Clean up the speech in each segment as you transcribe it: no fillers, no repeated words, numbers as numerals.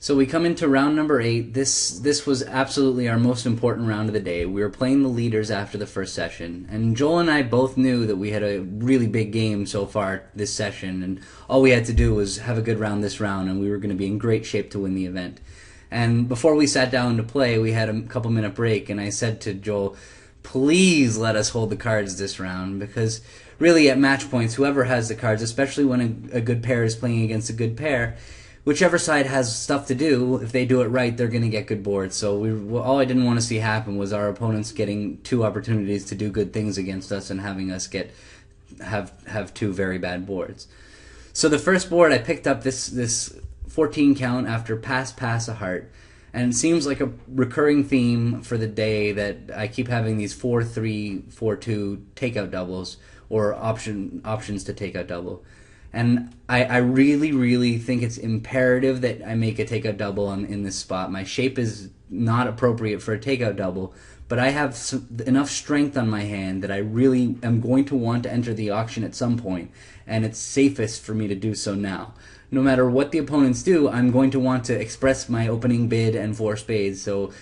So we come into round number 8. This was absolutely our most important round of the day. We were playing the leaders after the first session, and Joel and I both knew that we had a really big game so far this session, and all we had to do was have a good round this round, and we were going to be in great shape to win the event. And before we sat down to play, we had a couple minute break, and I said to Joel, please let us hold the cards this round, because really at match points, whoever has the cards, especially when a good pair is playing against a good pair, whichever side has stuff to do, if they do it right, they're going to get good boards. So all I didn't want to see happen was our opponents getting 2 opportunities to do good things against us and having us have 2 very bad boards. So the first board, I picked up this 14 count after pass a heart. And it seems like a recurring theme for the day that I keep having these 4-3, 4-2 takeout doubles, or options to take out double. And I really, really think it's imperative that I make a takeout double in this spot. My shape is not appropriate for a takeout double, but I have enough strength on my hand that I really am going to want to enter the auction at some point, and it's safest for me to do so now. No matter what the opponents do, I'm going to want to express my opening bid and 4 spades, so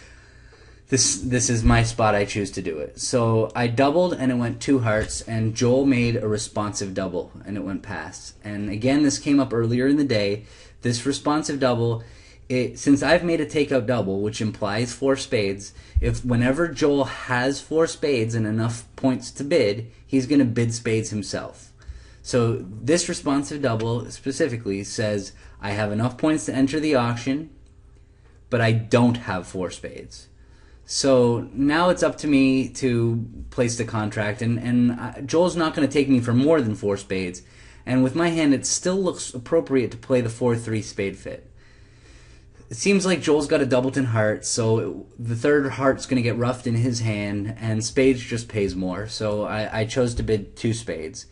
this is my spot I choose to do it. So I doubled and it went 2 hearts, and Joel made a responsive double and it went past. And again, this came up earlier in the day. This responsive double, since I've made a takeout double, which implies 4 spades, whenever Joel has 4 spades and enough points to bid, he's going to bid spades himself. So this responsive double specifically says I have enough points to enter the auction, but I don't have 4 spades. So now it's up to me to place the contract, and Joel's not going to take me for more than 4 spades. And with my hand, it still looks appropriate to play the 4-3 spade fit. It seems like Joel's got a doubleton heart, so the 3rd heart's going to get roughed in his hand, and spades just pays more. So I chose to bid 2 spades.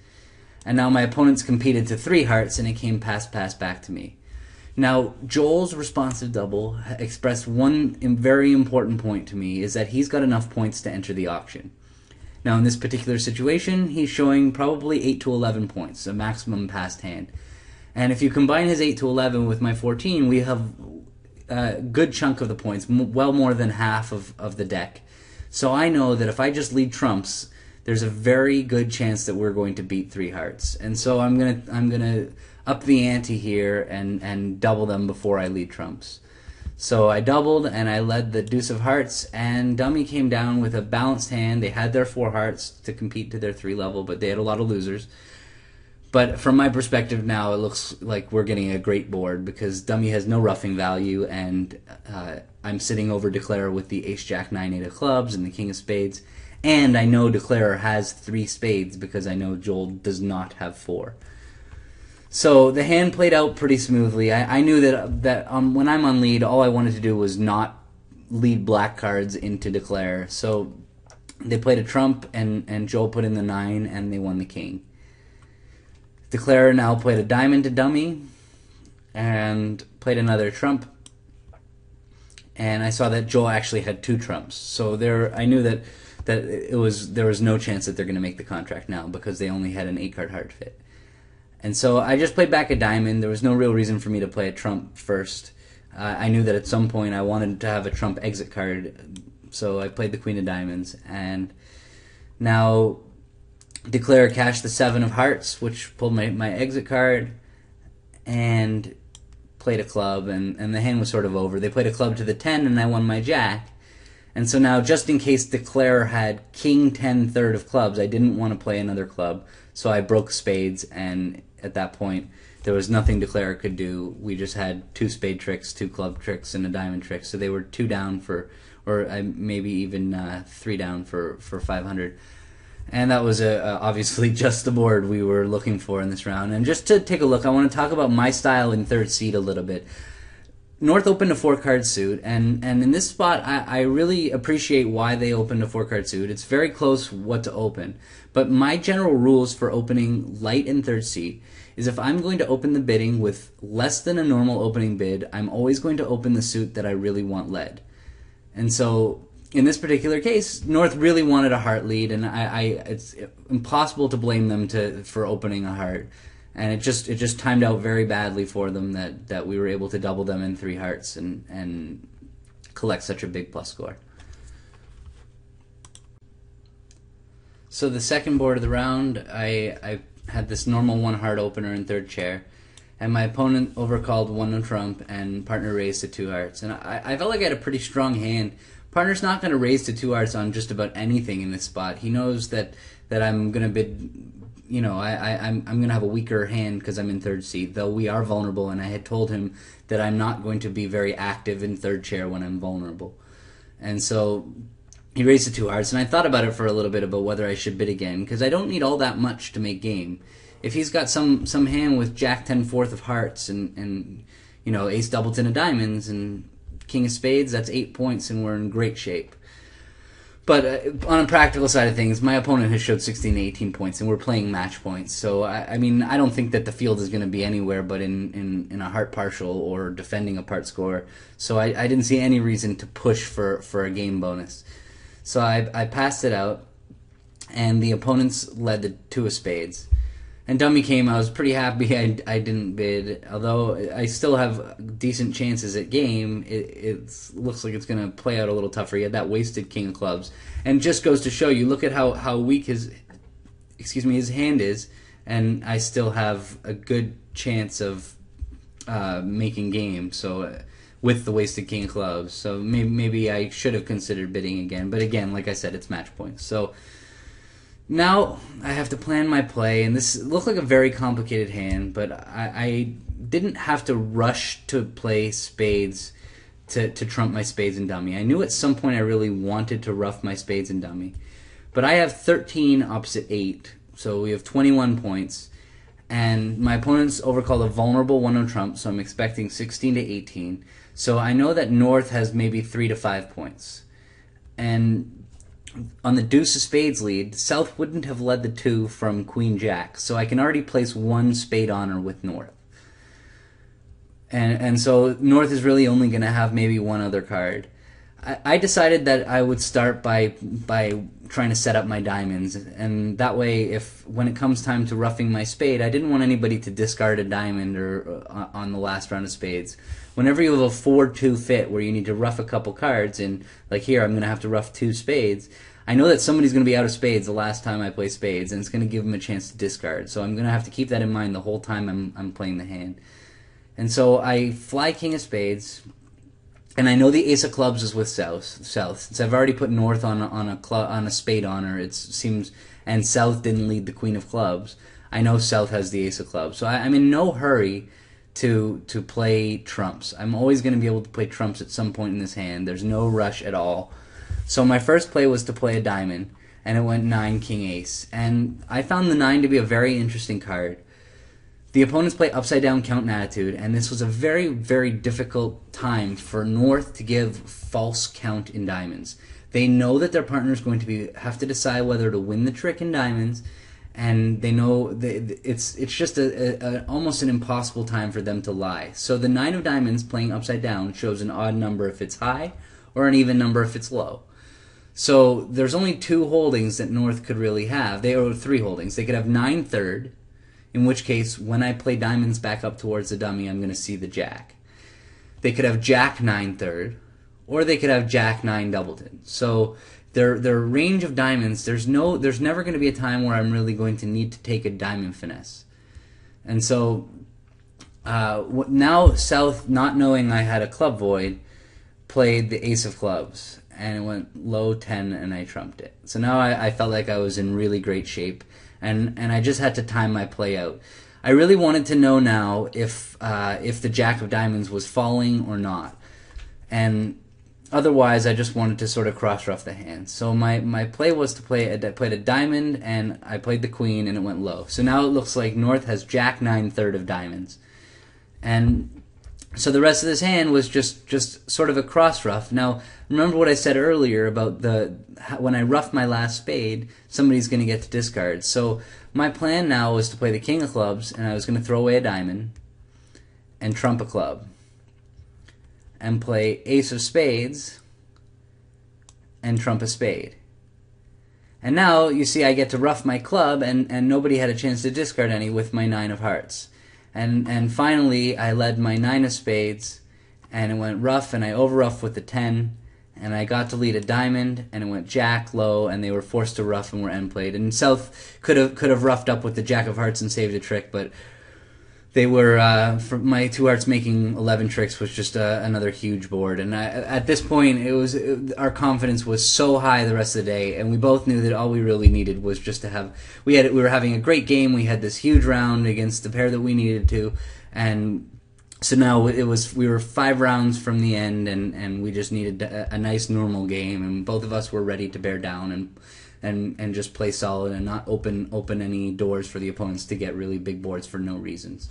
And now my opponent's competed to 3 hearts, and it came pass back to me. Now, Joel's responsive double expressed one very important point to me, is that he's got enough points to enter the auction. Now, in this particular situation, he's showing probably 8 to 11 points, a maximum passed hand. And if you combine his 8 to 11 with my 14, we have a good chunk of the points, well more than half of the deck. So I know that if I just lead trumps, there's a very good chance that we're going to beat 3 hearts. And so I'm gonna up the ante here and double them before I lead trumps. So I doubled and I led the deuce of hearts, and dummy came down with a balanced hand. They had their 4 hearts to compete to their 3 level, but they had a lot of losers. But from my perspective now, it looks like we're getting a great board because dummy has no roughing value, and I'm sitting over declarer with the ace jack 9 8 of clubs and the king of spades. And I know declarer has 3 spades because I know Joel does not have 4. So the hand played out pretty smoothly. I knew that when I'm on lead, all I wanted to do was not lead black cards into declare. So they played a trump, and Joel put in the 9, and they won the king. Declarer now played a diamond to dummy, and played another trump. And I saw that Joel actually had 2 trumps. So I knew that there was no chance that they're going to make the contract now because they only had an 8-card heart fit. And so I just played back a diamond. There was no real reason for me to play a trump first. I knew that at some point I wanted to have a trump exit card, so I played the queen of diamonds. And now declare cashed the 7 of hearts, which pulled my exit card, and played a club, and the hand was sort of over. They played a club to the 10, and I won my jack. And so now, just in case declare had king 10 third of clubs, I didn't want to play another club, so I broke spades, and at that point, there was nothing declare could do. We just had 2 spade tricks, 2 club tricks, and a diamond trick, so they were 2 down or maybe even 3 down for 500. And that was obviously just the board we were looking for in this round. And just to take a look, I want to talk about my style in 3rd seed a little bit. North opened a 4-card suit, and in this spot, I really appreciate why they opened a 4-card suit. It's very close what to open. But my general rules for opening light in 3rd seed is if I'm going to open the bidding with less than a normal opening bid, I'm always going to open the suit that I really want led. And so in this particular case, North really wanted a heart lead, and it's impossible to blame them for opening a heart. and it just timed out very badly for them that we were able to double them in 3 hearts and collect such a big plus score. So the second board of the round, I had this normal 1 heart opener in 3rd chair, and my opponent overcalled 1 no trump, and partner raised to 2 hearts. And I felt like I had a pretty strong hand. Partner's not going to raise to 2 hearts on just about anything in this spot. He knows that I'm going to bid, I'm going to have a weaker hand because I'm in 3rd seat, though we are vulnerable, and I had told him that I'm not going to be very active in 3rd chair when I'm vulnerable. And so he raised to 2 hearts, and I thought about it for a little bit about whether I should bid again, because I don't need all that much to make game. If he's got some hand with Jack 10 fourth of hearts and Ace double 10 of diamonds and King of spades, that's 8 points, and we're in great shape. But on a practical side of things, my opponent has showed 16 to 18 points, and we're playing match points. So, I don't think that the field is going to be anywhere but in a heart partial or defending a part score. So I didn't see any reason to push for a game bonus. So I passed it out, and the opponents led the 2 of spades. And dummy came. I was pretty happy I didn't bid, although I still have decent chances at game. It looks like it's going to play out a little tougher. He had that wasted king of clubs, and just goes to show you, look at how weak his hand is, and I still have a good chance of making game. So with the wasted king of clubs, so maybe I should have considered bidding again. But again, like I said, it's match points. So now I have to plan my play, and this looked like a very complicated hand, but I didn't have to rush to play spades to trump my spades and dummy. I knew at some point I really wanted to ruff my spades and dummy. But I have 13 opposite 8, so we have 21 points, and my opponent's overcalled a vulnerable 1 no trump, so I'm expecting 16 to 18. So I know that North has maybe 3 to 5 points. And on the deuce of spades lead, South wouldn't have led the 2 from Queen Jack, so I can already place 1 spade honor with North. And so North is really only going to have maybe 1 other card. I decided that I would start by trying to set up my diamonds, and that way, if when it comes time to roughing my spade, I didn't want anybody to discard a diamond or on the last round of spades. Whenever you have a 4-2 fit where you need to rough a couple cards, and like here I'm going to have to rough 2 spades, I know that somebody's going to be out of spades the last time I play spades, and it's going to give them a chance to discard. So I'm going to have to keep that in mind the whole time I'm playing the hand. And so I fly king of spades, and I know the ace of clubs is with South. Since I've already put North on a spade honor, it seems, and South didn't lead the queen of clubs, I know South has the ace of clubs. So I'm in no hurry to play trumps. I'm always going to be able to play trumps at some point in this hand. There's no rush at all. So my first play was to play a diamond, and it went 9 king ace. And I found the 9 to be a very interesting card. The opponents play upside down count and attitude, and this was a very, very difficult time for North to give false count in diamonds. They know that their partner is going to have to decide whether to win the trick in diamonds, and they know it's just almost an impossible time for them to lie. So the 9 of diamonds playing upside down shows an odd number if it's high, or an even number if it's low. So there's only 2 holdings that North could really have. They owe 3 holdings. They could have 9 third, in which case when I play diamonds back up towards the dummy, I'm going to see the jack. They could have jack 9 third, or they could have jack 9 doubleton. So their range of diamonds, there's never going to be a time where I'm really going to need to take a diamond finesse. And so now South, not knowing I had a club void, played the ace of clubs, and it went low 10, and I trumped it. So now I felt like I was in really great shape, and I just had to time my play out. I really wanted to know now if the jack of diamonds was falling or not, and otherwise I just wanted to sort of cross rough the hand. So my play was to play a diamond, and I played the queen, and it went low. So now it looks like North has jack 9 third of diamonds, and so the rest of this hand was just sort of a cross rough. Now, remember what I said earlier about when I rough my last spade, somebody's going to get to discard. So my plan now was to play the king of clubs, and I was going to throw away a diamond and trump a club, and play ace of spades and trump a spade. And now, you see, I get to ruff my club, and nobody had a chance to discard any with my 9 of hearts. And finally, I led my 9 of spades, and it went rough, and I over-ruffed with the 10, and I got to lead a diamond, and it went jack low, and they were forced to ruff and were end played. And South could have roughed up with the jack of hearts and saved a trick, but they were, for my 2 hearts making 11 tricks was just another huge board. And at this point, our confidence was so high the rest of the day, and we both knew that all we really needed was just to have. We were having a great game. We had this huge round against the pair that we needed to, and so now we were 5 rounds from the end, and we just needed a nice normal game, and both of us were ready to bear down and just play solid and not open any doors for the opponents to get really big boards for no reasons.